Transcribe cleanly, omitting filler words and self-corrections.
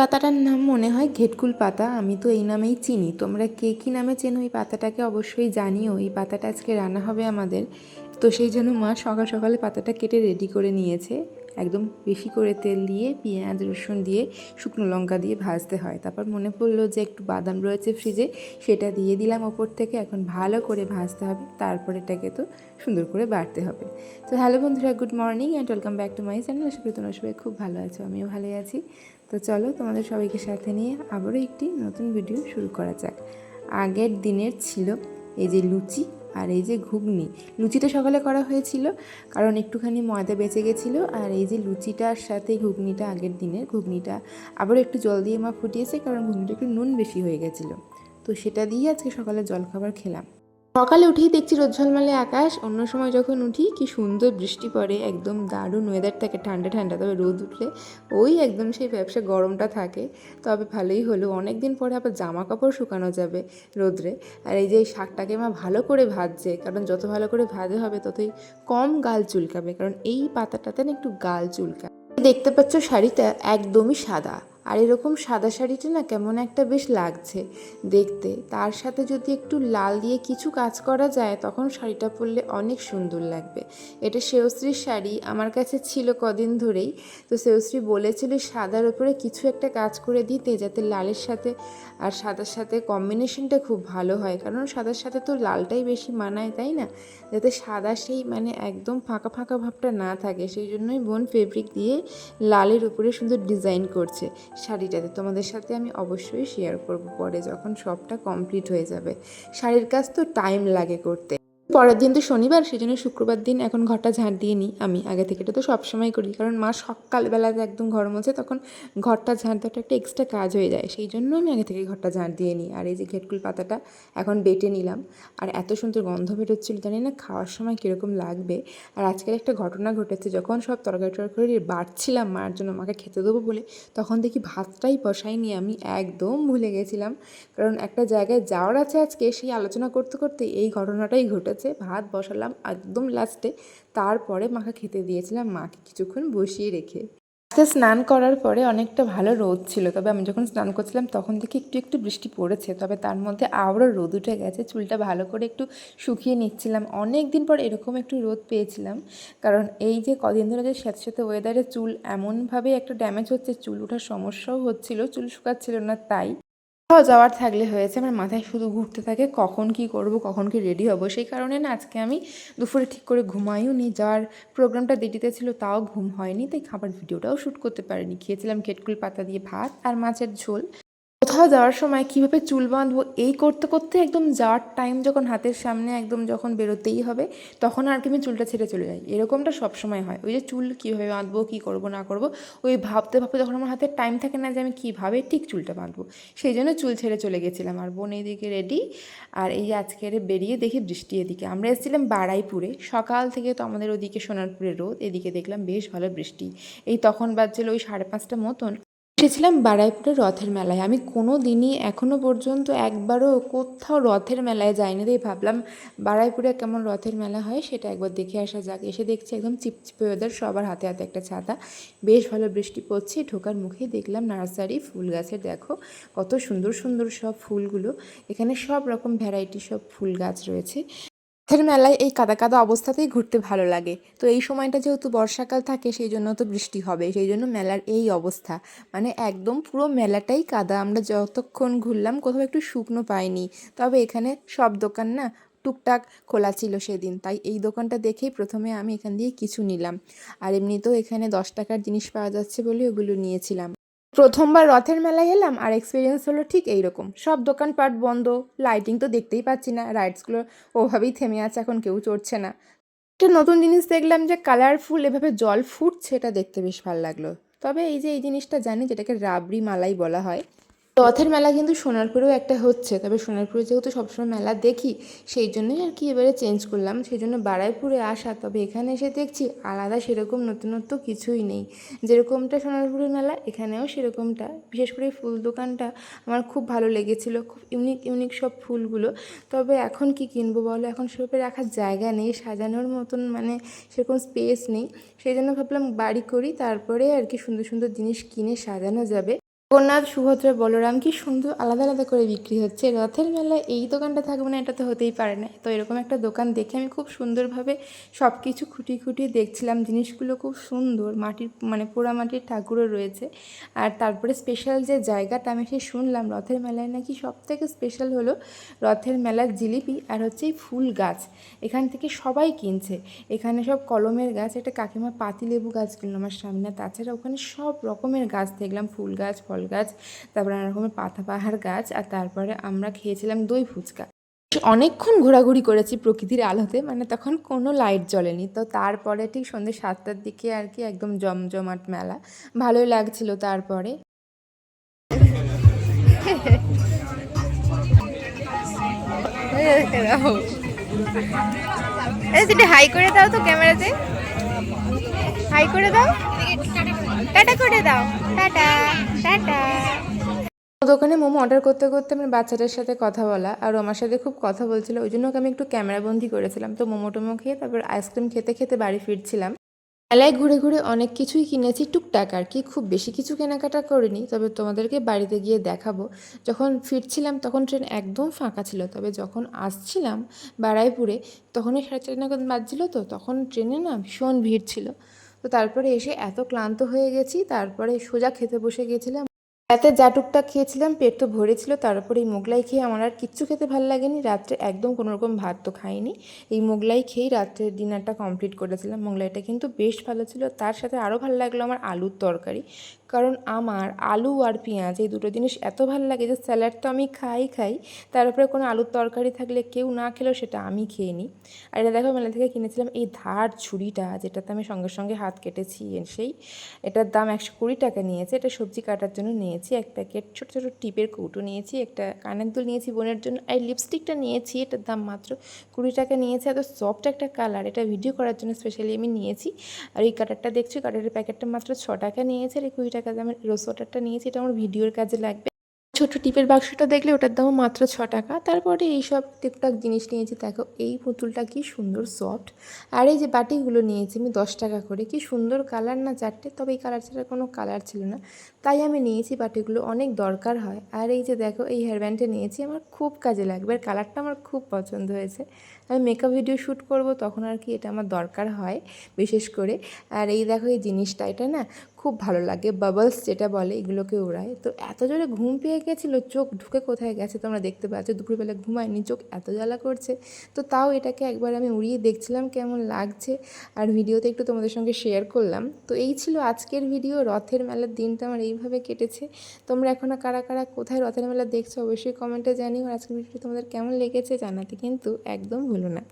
পাতাটার নাম মনে হয় ঘেটকুল পাতা। আমি তো এই নামেই চিনি, তোমরা কে কী নামে চেনো এই পাতাটাকে অবশ্যই জানিও। এই পাতাটা আজকে রান্না হবে আমাদের, তো সেই জন্য মা সকাল সকালে পাতাটা কেটে রেডি করে নিয়েছে। একদম বেশি করে তেল দিয়ে পেঁয়াজ রসুন দিয়ে শুকনো লঙ্কা দিয়ে ভাজতে হয়। তারপর মনে পড়লো যে একটু বাদাম রয়েছে ফ্রিজে, সেটা দিয়ে দিলাম ওপর থেকে। এখন ভালো করে ভাজতে হবে, তারপর এটাকে তো সুন্দর করে বাড়তে হবে। তো হ্যালো বন্ধুরা, good morning and welcome back to my channel. আশা করি তোমরা সবাই খুব ভালো আছো, আমিও ভালোই আছি। তো চলো তোমাদের সবাইকে সাথে নিয়ে আবারও একটি নতুন ভিডিও শুরু করা যাক। আগের দিনের ছিল এই যে লুচি আর এই যে ঘুগনি। লুচিটা সকালে করা হয়েছিল কারণ একটুখানি ময়দা বেঁচে গেছিলো, আর এই যে লুচিটার সাথে ঘুগনিটা আগের দিনের ঘুগনিটা আবারও একটু জল দিয়ে মা ফুটিয়েছে, কারণ ঘুগনিটা একটু নুন বেশি হয়ে গেছিলো। তো সেটা দিয়ে আজকে সকালে জলখাবার খেলাম। সকালে উঠেই দেখছি রোদ ঝলমলে আকাশ। অন্য সময় যখন উঠি কি সুন্দর বৃষ্টি পড়ে, একদম দারুণ ওয়েদার থাকে, ঠান্ডা ঠান্ডা। তবে রোদ উঠলে ওই একদম সেই ব্যবসা গরমটা থাকে। তবে ভালোই হলো, অনেক দিন পরে আবার জামা কাপড় শুকানো যাবে রোদ্রে। আর এই যে শাকটাকে মা ভালো করে ভাজছে, কারণ যত ভালো করে ভাজা হবে ততই কম গাল চুলকাবে, কারণ এই পাতাটাতে না একটু গাল চুলকায়। দেখতে পাচ্ছ শাড়িটা একদমই সাদা, আর এরকম সাদা শাড়িটা না কেমন একটা বেশ লাগছে দেখতে। তার সাথে যদি একটু লাল দিয়ে কিছু কাজ করা যায় তখন শাড়িটা পরলে অনেক সুন্দর লাগবে। এটা সেয়শ্রীর শাড়ি, আমার কাছে ছিল কদিন ধরেই। তো সেয়শ্রী বলেছিল সাদার উপরে কিছু একটা কাজ করে দিতে, যাতে লালের সাথে আর সাদার সাথে কম্বিনেশনটা খুব ভালো হয়, কারণ সাদার সাথে তো লালটাই বেশি মানায়, তাই না? যাতে সাদা সেই মানে একদম ফাঁকা ফাঁকা ভাবটা না থাকে, সেই জন্যই বোন ফেব্রিক দিয়ে লালের উপরে সুন্দর ডিজাইন করছে শাড়িটাতে। তোমাদের সাথে আমি অবশ্যই শেয়ার করব পরে, যখন সবটা কমপ্লিট হয়ে যাবে। শাড়ির কাজ তো টাইম লাগে করতে। পরের দিন তো শনিবার, সেই জন্য শুক্রবার দিন এখন ঘরটা ঝাঁট দিয়ে নিই আমি আগে থেকে। এটা তো সবসময় করি, কারণ মা সকালবেলাতে একদম ঘর মোছে, তখন ঘরটা ঝাঁট দেওয়াটা একটা এক্সট্রা কাজ হয়ে যায়, সেই জন্য আমি আগে থেকে ঘরটা ঝাঁট দিয়ে নিই। আর এই যে ঘেটকুল পাতাটা এখন বেটে নিলাম, আর এত সুন্দর গন্ধ বেরোচ্ছিল, জানি না খাওয়ার সময় কীরকম লাগবে। আর আজকের একটা ঘটনা ঘটেছে, যখন সব তরকারি টরকারি বাড়ছিলাম মার জন্য, মাকে খেতে দেবো বলে, তখন দেখি ভাতটাই বসাইনি আমি, একদম ভুলে গেছিলাম। কারণ একটা জায়গায় যাওয়ার আছে আজকে, সেই আলোচনা করতে করতে এই ঘটনাটাই ঘটেছে। ভাত বসালাম একদম লাস্টে, তারপরে মাকে খেতে দিয়েছিলাম, মাকে কিছুক্ষণ বসিয়ে রেখে। আজকে স্নান করার পরে অনেকটা ভালো রোদ ছিল, তবে আমি যখন স্নান করছিলাম তখন দেখি একটু একটু বৃষ্টি পড়েছে, তবে তার মধ্যে আবারও রোদ উঠে গেছে। চুলটা ভালো করে একটু শুকিয়ে নিচ্ছিলাম, অনেক দিন পর এরকম একটু রোদ পেয়েছিলাম। কারণ এই যে কদিন ধরে যে সাথে সাথে ওয়েদারে চুল এমনভাবে একটা ড্যামেজ হচ্ছে, চুল ওঠার সমস্যাও হচ্ছিল, চুল শুকাচ্ছিল না। তাই কোথাও যাওয়ার থাকলে হয়েছে আমার মাথায় শুধু ঘুরতে থাকে কখন কি করব, কখন কি রেডি হব। সেই কারণে না আজকে আমি দুপুরে ঠিক করে ঘুমাইও নি, যাওয়ার প্রোগ্রামটা দেরিতে ছিল তাও ঘুম হয়নি, তাই খাবার ভিডিওটাও শ্যুট করতে পারিনি। খেয়েছিলাম ঘেটকুল পাতা দিয়ে ভাত আর মাছের ঝোল। কোথাও যাওয়ার সময় কীভাবে চুল বাঁধবো এই করতে করতে একদম যাওয়ার টাইম যখন হাতের সামনে একদম যখন বেরোতেই হবে, তখন আর কি আমি চুলটা ছেড়ে চলে যাই। এরকমটা সবসময় হয়, ওই যে চুল কীভাবে বাঁধবো, কী করবো না করবো, ওই ভাবতে ভাবতে যখন আমার হাতে টাইম থাকে না যে আমি কীভাবে ঠিক চুলটা বাঁধবো, সেই জন্য চুল ছেড়ে চলে গেছিলাম। আর বোন এইদিকে রেডি, আর এই আজকের বেরিয়ে দেখি বৃষ্টি। এদিকে আমরা এসেছিলাম বারাইপুরে, সকাল থেকে তো আমাদের ওদিকে সোনারপুরে রোদ, এদিকে দেখলাম বেশ ভালো বৃষ্টি। এই তখন বাজছিল ওই 5:30 মতন। এসেছিলাম বারুইপুরের রথের মেলায়। আমি কোনো দিনই এখনও পর্যন্ত একবারও কোথাও রথের মেলায় যাইনি, তাই ভাবলাম বারুইপুরে কেমন রথের মেলা হয় সেটা একবার দেখে আসা যাক। এসে দেখছি একদম চিপচিপে ওয়েদার, সবার হাতে হাতে একটা ছাতা, বেশ ভালো বৃষ্টি পড়ছে। ঢোকার মুখেই দেখলাম নার্সারি, ফুল গাছের দেখো কত সুন্দর সুন্দর সব ফুলগুলো। এখানে সব রকম ভ্যারাইটি সব ফুল গাছ রয়েছে। রথের মেলায় এই কাদা কাদা অবস্থাতেই ঘুরতে ভালো লাগে। তো এই সময়টা যেহেতু বর্ষাকাল থাকে, সেই জন্য তো বৃষ্টি হবে, সেই জন্য মেলার এই অবস্থা। মানে একদম পুরো মেলাটাই কাদা। আমরা যতক্ষণ ঘুরলাম কোথাও একটু শুকনো পাইনি। তবে এখানে সব দোকান না টুকটাক খোলা ছিল সেদিন, তাই এই দোকানটা দেখেই প্রথমে আমি এখান দিয়ে কিছু নিলাম। আর এমনিতেও এখানে 10 টাকার জিনিস পাওয়া যাচ্ছে বলে ওগুলো নিয়েছিলাম। প্রথমবার রথের মেলায় এলাম, আর এক্সপিরিয়েন্স হলো ঠিক এইরকম, সব দোকানপাট বন্ধ, লাইটিং তো দেখতেই পাচ্ছি না, রাইডসগুলো ওভাবেই থেমে আছে, এখন কেউ চড়ছে না। একটা নতুন জিনিস দেখলাম যে কালারফুল এভাবে জল ফুটছে, এটা দেখতে বেশ ভালো লাগলো। তবে এই যে এই জিনিসটা জানি, যেটাকে রাবড়ি মালাই বলা হয়। রথের মেলা কিন্তু সোনারপুরেও একটা হচ্ছে, তবে সোনারপুরে যেহেতু সবসময় মেলা দেখি, সেই জন্যই আর কি এবারে চেঞ্জ করলাম, সেই জন্য বারুইপুরে আসা। তবে এখানে এসে দেখছি আলাদা সেরকম নতুনত্ব কিছুই নেই। যেরকমটা সোনারপুরের মেলা, এখানেও সেরকমটা। বিশেষ করে ফুল দোকানটা আমার খুব ভালো লেগেছিল, খুব ইউনিক ইউনিক সব ফুলগুলো। তবে এখন কি কিনবো বলো, এখন সেভাবে রাখার জায়গা নেই, সাজানোর মতন মানে সেরকম স্পেস নেই। সেই জন্য ভাবলাম বাড়ি করি, তারপরে আর কি সুন্দর সুন্দর জিনিস কিনে সাজানো যাবে। জগন্নাথ, সুভদ্রা, বলরাম কি সুন্দর আলাদা আলাদা করে বিক্রি হচ্ছে। রথের মেলায় এই দোকানটা থাকবে না, এটা তো হতেই পারে না। তো এরকম একটা দোকান দেখে আমি খুব সুন্দরভাবে সব কিছু খুঁটিয়ে খুঁটিয়ে দেখছিলাম। জিনিসগুলো খুব সুন্দর, মাটির মানে পোড়া মাটির ঠাকুরও রয়েছে। আর তারপরে স্পেশাল যে জায়গাটা আমি সে শুনলাম রথের মেলায় নাকি সবথেকে স্পেশাল হলো রথের মেলার জিলিপি আর হচ্ছে এই ফুল গাছ। এখান থেকে সবাই কিনছে। এখানে সব কলমের গাছ, একটা কাকিমা পাতিলেবু গাছ কিনলো আমার সামনে। তাছাড়া ওখানে সব রকমের গাছ দেখলাম, ফুল গাছ, ফল গাছ, তারপরে নানা রকমের পাতাবাহার গাছ। আর তারপরে আমরা খেয়েছিলাম দই ফুচকা। অনেকক্ষণ ঘোরাঘুরি করেছি প্রকৃতির আলোতে, মানে তখন কোনো লাইট জ্বলেনি। তো তারপরে ঠিক সন্ধ্যে 7টার দিকে আর কি একদম জমজমাট মেলা, ভালোই লাগছিল। তারপরে হাই করে দাও তো ক্যামেরাতে, হাই করে দাও, টাটা করে দাও, টাটা টাটা। দোকানে মোমো অর্ডার করতে করতে আমার বাচ্চাটার সাথে কথা বলা, আর আমার সাথে খুব কথা বলছিল, ওই জন্য আমি একটু ক্যামেরাবন্দি করেছিলাম। তো মোমো টোমো খেয়ে তারপর আইসক্রিম খেতে খেতে বাড়ি ফিরছিলাম। মেলায় ঘুরে ঘুরে অনেক কিছুই কিনেছি, টুকটাক আর কি, খুব বেশি কিছু কেনাকাটা করিনি। তবে তোমাদেরকে বাড়িতে গিয়ে দেখাবো। যখন ফিরছিলাম তখন ট্রেন একদম ফাঁকা ছিল, তবে যখন আসছিলাম বারাইপুরে তখনই 4:30 নাগাদ বাজছিল। তো তখন ট্রেনে না ভীষণ ভিড় ছিল। তো তারপরে এসে এত ক্লান্ত হয়ে গেছি, তারপরে সোজা খেতে বসে গেছিলাম। রাতে যা টুকটাক খেয়েছিলাম পেট তো ভরেছিল। তারপরে এই মোগলাই খেয়ে আমার আর কিচ্ছু খেতে ভালো লাগেনি। রাত্রে একদম কোনো রকম ভাত তো খাইনি, এই মোগলাই খেয়েই রাত্রের ডিনারটা কমপ্লিট করেছিলাম। মোগলাইটা কিন্তু বেশ ভালো ছিল। তার সাথে আরও ভালো লাগলো আমার আলুর তরকারি, কারণ আমার আলু আর পেঁয়াজ এই দুটো জিনিস এত ভালো লাগে যে স্যালাড তো আমি খাই, তার উপরে কোনো আলুর তরকারি থাকলে কেউ না খেলেও সেটা আমি খেয়ে নিই। আর এটা দেখো মেলা থেকে কিনেছিলাম এই ধার ছুরিটা, যেটাতে আমি সঙ্গে সঙ্গে হাত কেটেছি। সেই এটার দাম 120 টাকা নিয়েছে। এটা সবজি কাটার জন্য নিয়েছি। এক প্যাকেট ছোটো ছোটো টিপের কৌটো নিয়েছি, একটা কানের দুল নিয়েছি বোনের জন্য, আর লিপস্টিকটা নিয়েছি। এটার দাম মাত্র 20 টাকা নিয়েছে। এত সফট একটা কালার, এটা ভিডিও করার জন্য স্পেশালি আমি নিয়েছি। আর এই কাটারটা দেখছি, কাটারের প্যাকেটটা মাত্র 6 টাকা নিয়েছে। আর এই 20 টাকা দামের রোজ ওয়াটারটা নিয়েছি, এটা আমার ভিডিওর কাজে লাগবে। ছোট টিপের বাক্সটা দেখলে ওটার দামও মাত্র 6 টাকা। তারপরে এইসব টুকটাক জিনিস নিয়েছি। দেখো এই পুতুলটা কি সুন্দর সফট। আর এই যে বাটিগুলো নিয়েছি আমি 10 টাকা করে, কি সুন্দর কালার না চারটে, তবে এই কালার ছাড়া কোনো কালার ছিল না, তাই আমি নিয়েছি। বাটিগুলো অনেক দরকার হয়। আর এই যে দেখো এই হেয়ার ব্যান্ডটা নিয়েছি, আমার খুব কাজে লাগবে। আর কালারটা আমার খুব পছন্দ হয়েছে। আমি মেকআপ ভিডিও শ্যুট করব তখন আর কি এটা আমার দরকার হয় বিশেষ করে। আর এই দেখো এই জিনিসটা, এটা না খুব ভালো লাগে, বাবলস যেটা বলে এগুলোকে ওড়ায়। তো এত জোরে ঘুম পেয়ে গেছিলো, চোখ ঢুকে কোথায় গেছে তোমরা দেখতে পাচ্ছ। দুপুরবেলা ঘুমায়নি, চোখ এত জ্বালা করছে। তো তাও এটাকে একবার আমি উড়িয়ে দেখছিলাম কেমন লাগছে, আর ভিডিওতে একটু তোমাদের সঙ্গে শেয়ার করলাম। তো এই ছিল আজকের ভিডিও। রথের মেলার দিনটা আমার এইভাবে কেটেছে। তোমরা এখনও কারা কারা কোথায় রথের মেলা দেখছো অবশ্যই কমেন্টে জানিও। আর আজকের ভিডিওটি তোমাদের কেমন লেগেছে জানাতে কিন্তু একদম ভুলো না।